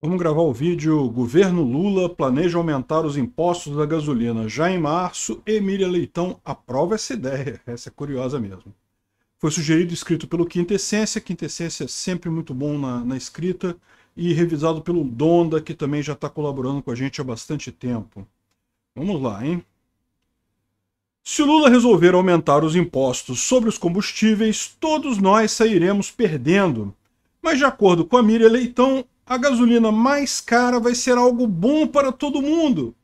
Vamos gravar o vídeo. Governo Lula planeja aumentar os impostos da gasolina já em março e Miriam Leitão aprova essa ideia. Essa é curiosa mesmo. Foi sugerido e escrito pelo Quintessência. Quintessência é sempre muito bom na escrita. E revisado pelo Donda, que também já está colaborando com a gente há bastante tempo. Vamos lá, hein? Se o Lula resolver aumentar os impostos sobre os combustíveis, todos nós sairemos perdendo. Mas, de acordo com a Miriam Leitão, a gasolina mais cara vai ser algo bom para todo mundo.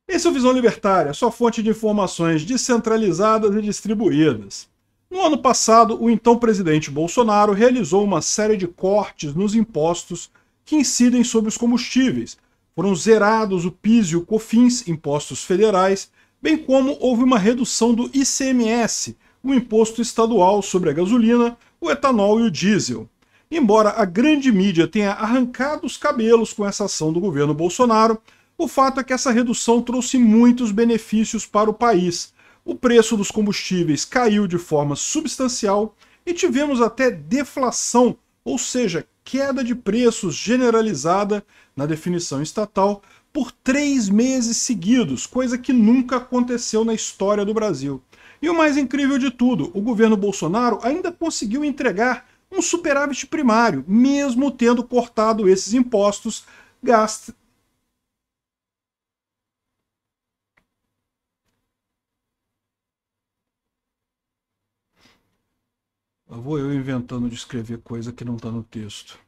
Esse é o Visão Libertária, sua fonte de informações descentralizadas e distribuídas. No ano passado, o então presidente Bolsonaro realizou uma série de cortes nos impostos que incidem sobre os combustíveis. Foram zerados o PIS e o COFINS, impostos federais, bem como houve uma redução do ICMS, o imposto estadual sobre a gasolina, o etanol e o diesel. Embora a grande mídia tenha arrancado os cabelos com essa ação do governo Bolsonaro, o fato é que essa redução trouxe muitos benefícios para o país. O preço dos combustíveis caiu de forma substancial e tivemos até deflação, ou seja, queda de preços generalizada na definição estatal por 3 meses seguidos, coisa que nunca aconteceu na história do Brasil. E o mais incrível de tudo, o governo Bolsonaro ainda conseguiu entregar um superávit primário, mesmo tendo cortado esses impostos gastos. Vou eu inventando de escrever coisa que não está no texto.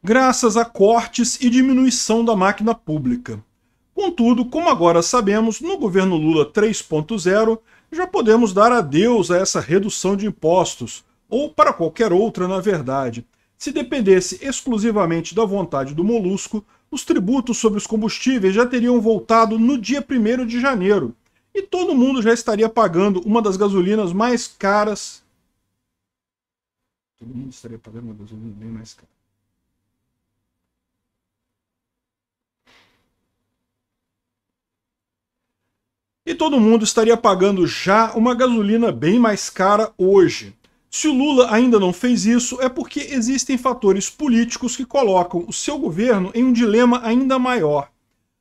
Graças a cortes e diminuição da máquina pública. Contudo, como agora sabemos, no governo Lula 3.0 já podemos dar adeus a essa redução de impostos, ou para qualquer outra, na verdade. Se dependesse exclusivamente da vontade do Molusco, os tributos sobre os combustíveis já teriam voltado no dia 1º de janeiro, e todo mundo já estaria pagando uma das gasolinas mais caras. Todo mundo estaria pagando uma gasolina bem mais cara. E todo mundo estaria pagando já uma gasolina bem mais cara hoje. Se o Lula ainda não fez isso, é porque existem fatores políticos que colocam o seu governo em um dilema ainda maior: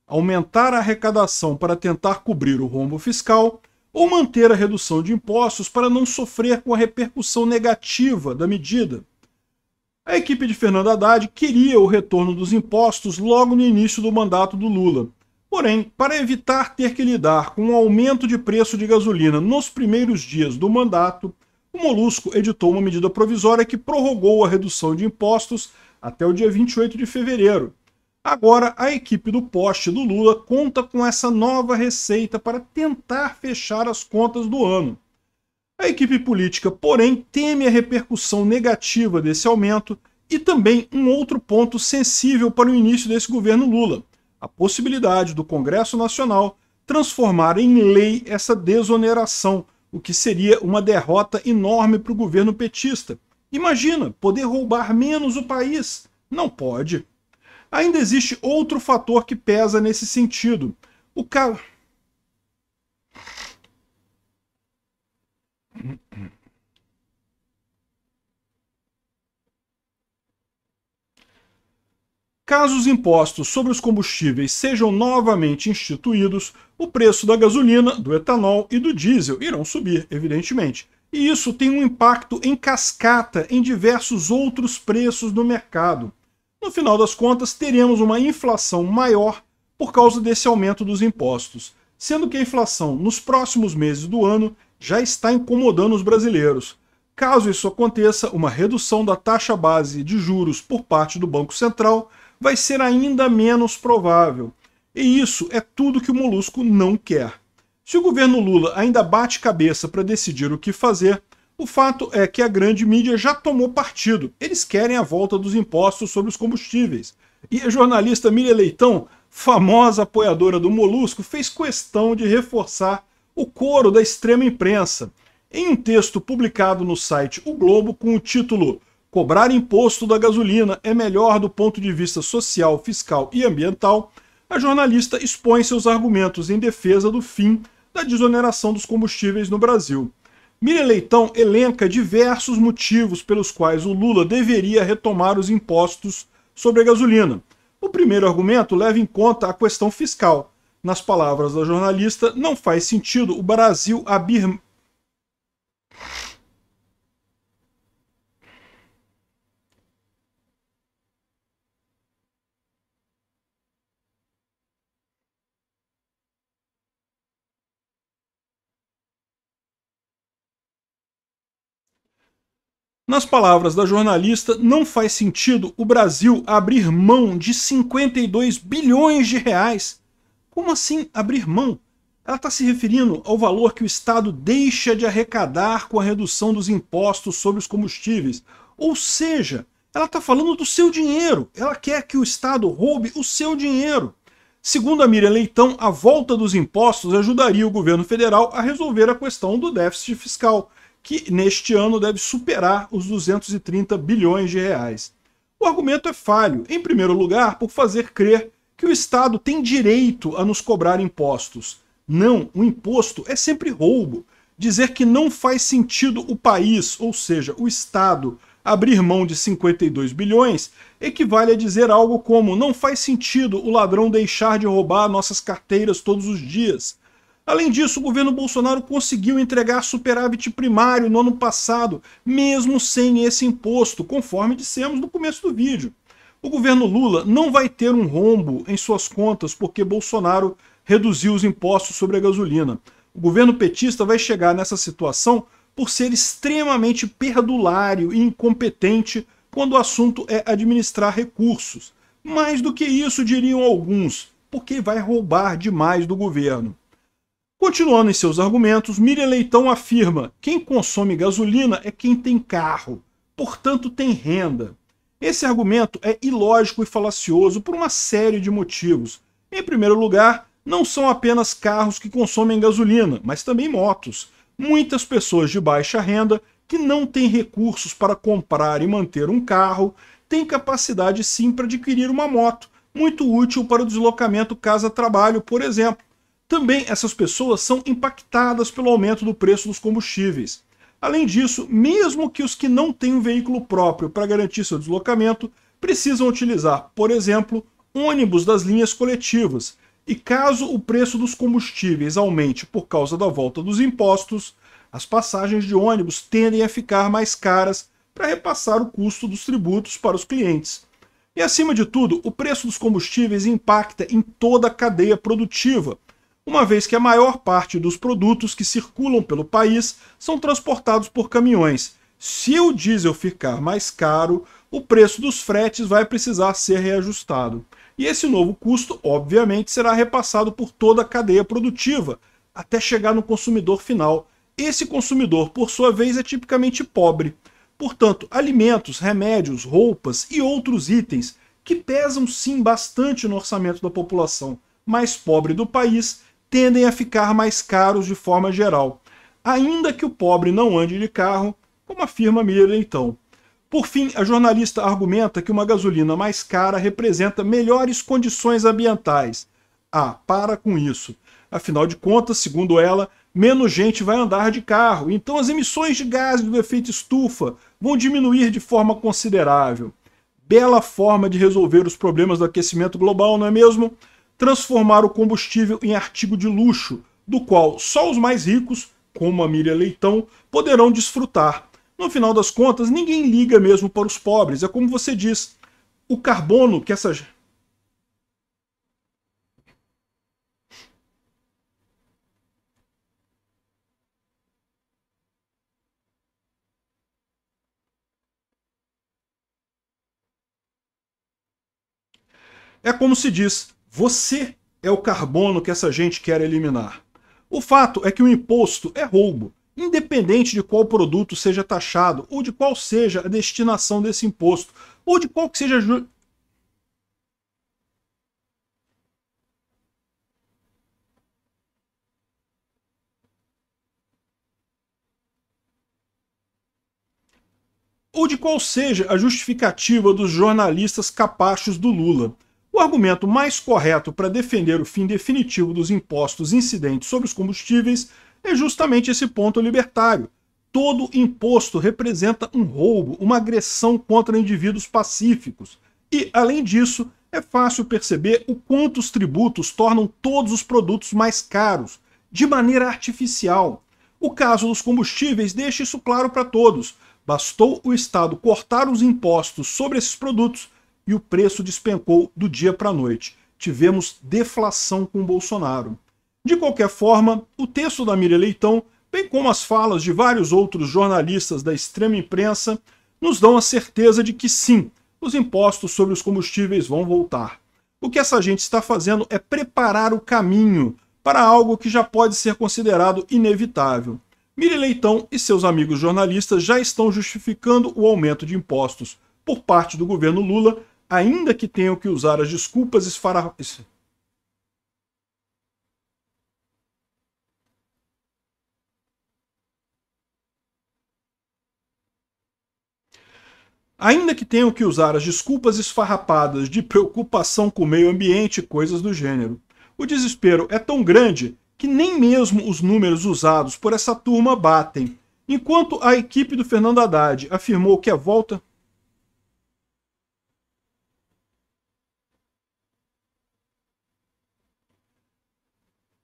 aumentar a arrecadação para tentar cobrir o rombo fiscal ou manter a redução de impostos para não sofrer com a repercussão negativa da medida. A equipe de Fernando Haddad queria o retorno dos impostos logo no início do mandato do Lula. Porém, para evitar ter que lidar com um aumento de preço de gasolina nos primeiros dias do mandato, o Molusco editou uma medida provisória que prorrogou a redução de impostos até o dia 28 de fevereiro. Agora, a equipe do poste do Lula conta com essa nova receita para tentar fechar as contas do ano. A equipe política, porém, teme a repercussão negativa desse aumento e também um outro ponto sensível para o início desse governo Lula: a possibilidade do Congresso Nacional transformar em lei essa desoneração, o que seria uma derrota enorme para o governo petista. Imagina, poder roubar menos o país. Não pode. Ainda existe outro fator que pesa nesse sentido. O ca... Caso os impostos sobre os combustíveis sejam novamente instituídos, o preço da gasolina, do etanol e do diesel irão subir, evidentemente. E isso tem um impacto em cascata em diversos outros preços no mercado. No final das contas, teremos uma inflação maior por causa desse aumento dos impostos, sendo que a inflação nos próximos meses do ano já está incomodando os brasileiros. Caso isso aconteça, uma redução da taxa base de juros por parte do Banco Central vai ser ainda menos provável. E isso é tudo que o Molusco não quer. Se o governo Lula ainda bate cabeça para decidir o que fazer, o fato é que a grande mídia já tomou partido. Eles querem a volta dos impostos sobre os combustíveis. E a jornalista Miriam Leitão, famosa apoiadora do Molusco, fez questão de reforçar o coro da extrema imprensa. Em um texto publicado no site O Globo com o título "Cobrar imposto da gasolina é melhor do ponto de vista social, fiscal e ambiental", a jornalista expõe seus argumentos em defesa do fim da desoneração dos combustíveis no Brasil. Miriam Leitão elenca diversos motivos pelos quais o Lula deveria retomar os impostos sobre a gasolina. O primeiro argumento leva em conta a questão fiscal. Nas palavras da jornalista, não faz sentido o Brasil abrir... Nas palavras da jornalista, não faz sentido o Brasil abrir mão de 52 bilhões de reais. Como assim abrir mão? Ela está se referindo ao valor que o Estado deixa de arrecadar com a redução dos impostos sobre os combustíveis. Ou seja, ela está falando do seu dinheiro. Ela quer que o Estado roube o seu dinheiro. Segundo a Miriam Leitão, a volta dos impostos ajudaria o governo federal a resolver a questão do déficit fiscal, que neste ano deve superar os 230 bilhões de reais. O argumento é falho, em primeiro lugar, por fazer crer que o Estado tem direito a nos cobrar impostos. Não, o imposto é sempre roubo. Dizer que não faz sentido o país, ou seja, o Estado, abrir mão de 52 bilhões, equivale a dizer algo como não faz sentido o ladrão deixar de roubar nossas carteiras todos os dias. Além disso, o governo Bolsonaro conseguiu entregar superávit primário no ano passado, mesmo sem esse imposto, conforme dissemos no começo do vídeo. O governo Lula não vai ter um rombo em suas contas porque Bolsonaro reduziu os impostos sobre a gasolina. O governo petista vai chegar nessa situação por ser extremamente perdulário e incompetente quando o assunto é administrar recursos. Mais do que isso, diriam alguns, porque vai roubar demais do governo. Continuando em seus argumentos, Miriam Leitão afirma: quem consome gasolina é quem tem carro, portanto tem renda. Esse argumento é ilógico e falacioso por uma série de motivos. Em primeiro lugar, não são apenas carros que consomem gasolina, mas também motos. Muitas pessoas de baixa renda, que não têm recursos para comprar e manter um carro, têm capacidade sim para adquirir uma moto, muito útil para o deslocamento casa-trabalho, por exemplo. Também essas pessoas são impactadas pelo aumento do preço dos combustíveis. Além disso, mesmo que os que não têm um veículo próprio para garantir seu deslocamento, precisam utilizar, por exemplo, ônibus das linhas coletivas. E caso o preço dos combustíveis aumente por causa da volta dos impostos, as passagens de ônibus tendem a ficar mais caras para repassar o custo dos tributos para os clientes. E acima de tudo, o preço dos combustíveis impacta em toda a cadeia produtiva, uma vez que a maior parte dos produtos que circulam pelo país são transportados por caminhões. Se o diesel ficar mais caro, o preço dos fretes vai precisar ser reajustado. E esse novo custo, obviamente, será repassado por toda a cadeia produtiva, até chegar no consumidor final. Esse consumidor, por sua vez, é tipicamente pobre. Portanto, alimentos, remédios, roupas e outros itens que pesam sim bastante no orçamento da população mais pobre do país, tendem a ficar mais caros de forma geral, ainda que o pobre não ande de carro, como afirma Miriam Leitão. Por fim, a jornalista argumenta que uma gasolina mais cara representa melhores condições ambientais. Ah, para com isso. Afinal de contas, segundo ela, menos gente vai andar de carro, então as emissões de gases do efeito estufa vão diminuir de forma considerável. Bela forma de resolver os problemas do aquecimento global, não é mesmo? Transformar o combustível em artigo de luxo, do qual só os mais ricos, como a Miriam Leitão, poderão desfrutar. No final das contas, ninguém liga mesmo para os pobres. É como você diz, o carbono que essa... É como se diz, você é o carbono que essa gente quer eliminar. O fato é que o imposto é roubo, independente de qual produto seja taxado, ou de qual seja a destinação desse imposto, ou de qual que seja a justificativa dos jornalistas capachos do Lula. O argumento mais correto para defender o fim definitivo dos impostos incidentes sobre os combustíveis é justamente esse ponto libertário. Todo imposto representa um roubo, uma agressão contra indivíduos pacíficos. E, além disso, é fácil perceber o quanto os tributos tornam todos os produtos mais caros, de maneira artificial. O caso dos combustíveis deixa isso claro para todos. Bastou o Estado cortar os impostos sobre esses produtos e o preço despencou do dia para a noite. Tivemos deflação com Bolsonaro. De qualquer forma, o texto da Miriam Leitão, bem como as falas de vários outros jornalistas da extrema imprensa, nos dão a certeza de que sim, os impostos sobre os combustíveis vão voltar. O que essa gente está fazendo é preparar o caminho para algo que já pode ser considerado inevitável. Miriam Leitão e seus amigos jornalistas já estão justificando o aumento de impostos por parte do governo Lula, ainda que tenham que usar as desculpas ainda que tenham que usar as desculpas esfarrapadas de preocupação com o meio ambiente e coisas do gênero. O desespero é tão grande que nem mesmo os números usados por essa turma batem. Enquanto a equipe do Fernando Haddad afirmou que a volta...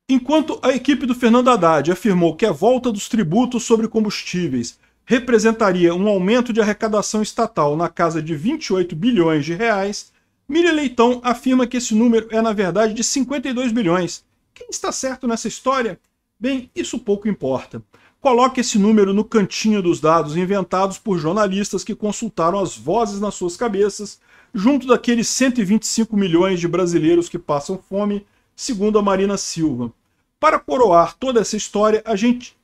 Enquanto a equipe do Fernando Haddad afirmou que a volta dos tributos sobre combustíveis representaria um aumento de arrecadação estatal na casa de 28 bilhões de reais, Miriam Leitão afirma que esse número é na verdade de 52 bilhões. Quem está certo nessa história? Bem, isso pouco importa. Coloque esse número no cantinho dos dados inventados por jornalistas que consultaram as vozes nas suas cabeças, junto daqueles 125 milhões de brasileiros que passam fome, segundo a Marina Silva. Para coroar toda essa história, a gente...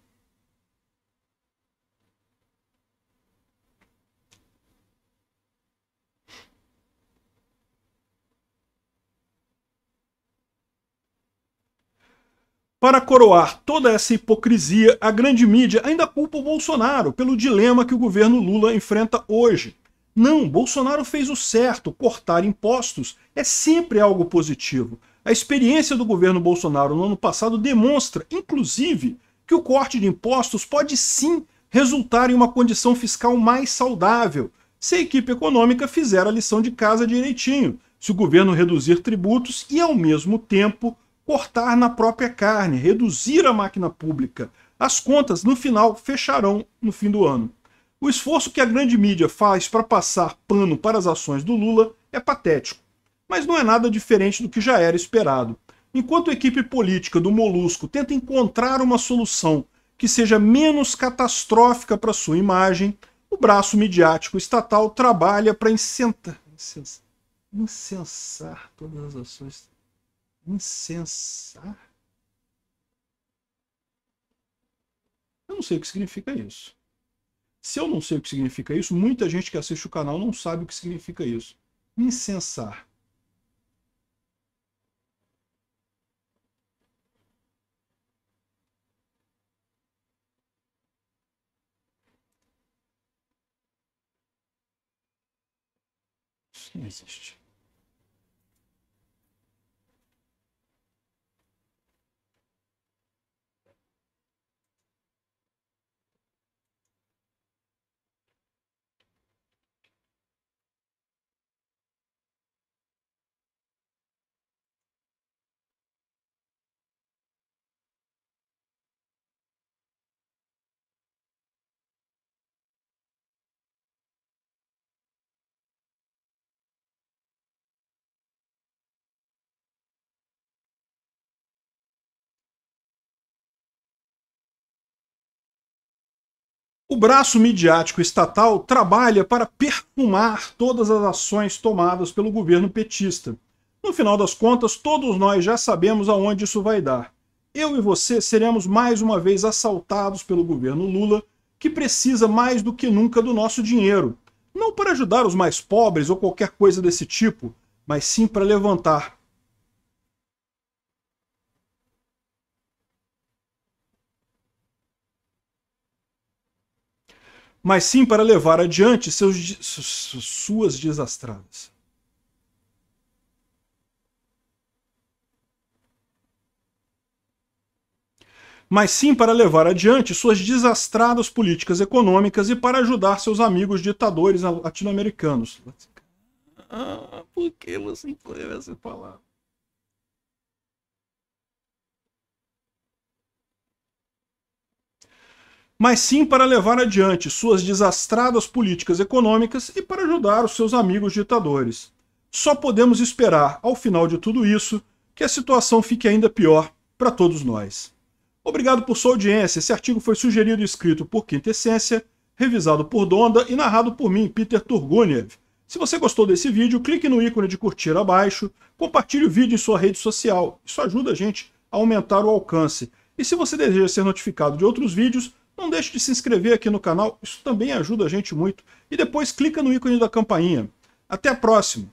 Para coroar toda essa hipocrisia, a grande mídia ainda culpa o Bolsonaro pelo dilema que o governo Lula enfrenta hoje. Não, Bolsonaro fez o certo, cortar impostos é sempre algo positivo. A experiência do governo Bolsonaro no ano passado demonstra, inclusive, que o corte de impostos pode sim resultar em uma condição fiscal mais saudável, se a equipe econômica fizer a lição de casa direitinho, se o governo reduzir tributos e, ao mesmo tempo, cortar na própria carne, reduzir a máquina pública. As contas, no final, fecharão no fim do ano. O esforço que a grande mídia faz para passar pano para as ações do Lula é patético, mas não é nada diferente do que já era esperado. Enquanto a equipe política do Molusco tenta encontrar uma solução que seja menos catastrófica para sua imagem, o braço midiático estatal trabalha para incensar todas as ações. Incensar? Eu não sei o que significa isso. Se eu não sei o que significa isso, muita gente que assiste o canal não sabe o que significa isso. Incensar. Isso não existe. O braço midiático estatal trabalha para perfumar todas as ações tomadas pelo governo petista. No final das contas, todos nós já sabemos aonde isso vai dar. Eu e você seremos mais uma vez assaltados pelo governo Lula, que precisa mais do que nunca do nosso dinheiro. Não para ajudar os mais pobres ou qualquer coisa desse tipo, mas sim para levantar mas sim para levar adiante suas desastradas. mas sim para levar adiante suas desastradas políticas econômicas e para ajudar seus amigos ditadores latino-americanos. Por que você escolheu essa palavra? Mas sim para levar adiante suas desastradas políticas econômicas e para ajudar os seus amigos ditadores. Só podemos esperar, ao final de tudo isso, que a situação fique ainda pior para todos nós. Obrigado por sua audiência. Esse artigo foi sugerido e escrito por Quinta Essência, revisado por Donda e narrado por mim, Peter Turguniev. Se você gostou desse vídeo, clique no ícone de curtir abaixo, compartilhe o vídeo em sua rede social. Isso ajuda a gente a aumentar o alcance. E se você deseja ser notificado de outros vídeos, não deixe de se inscrever aqui no canal, isso também ajuda a gente muito. E depois clica no ícone da campainha. Até a próxima!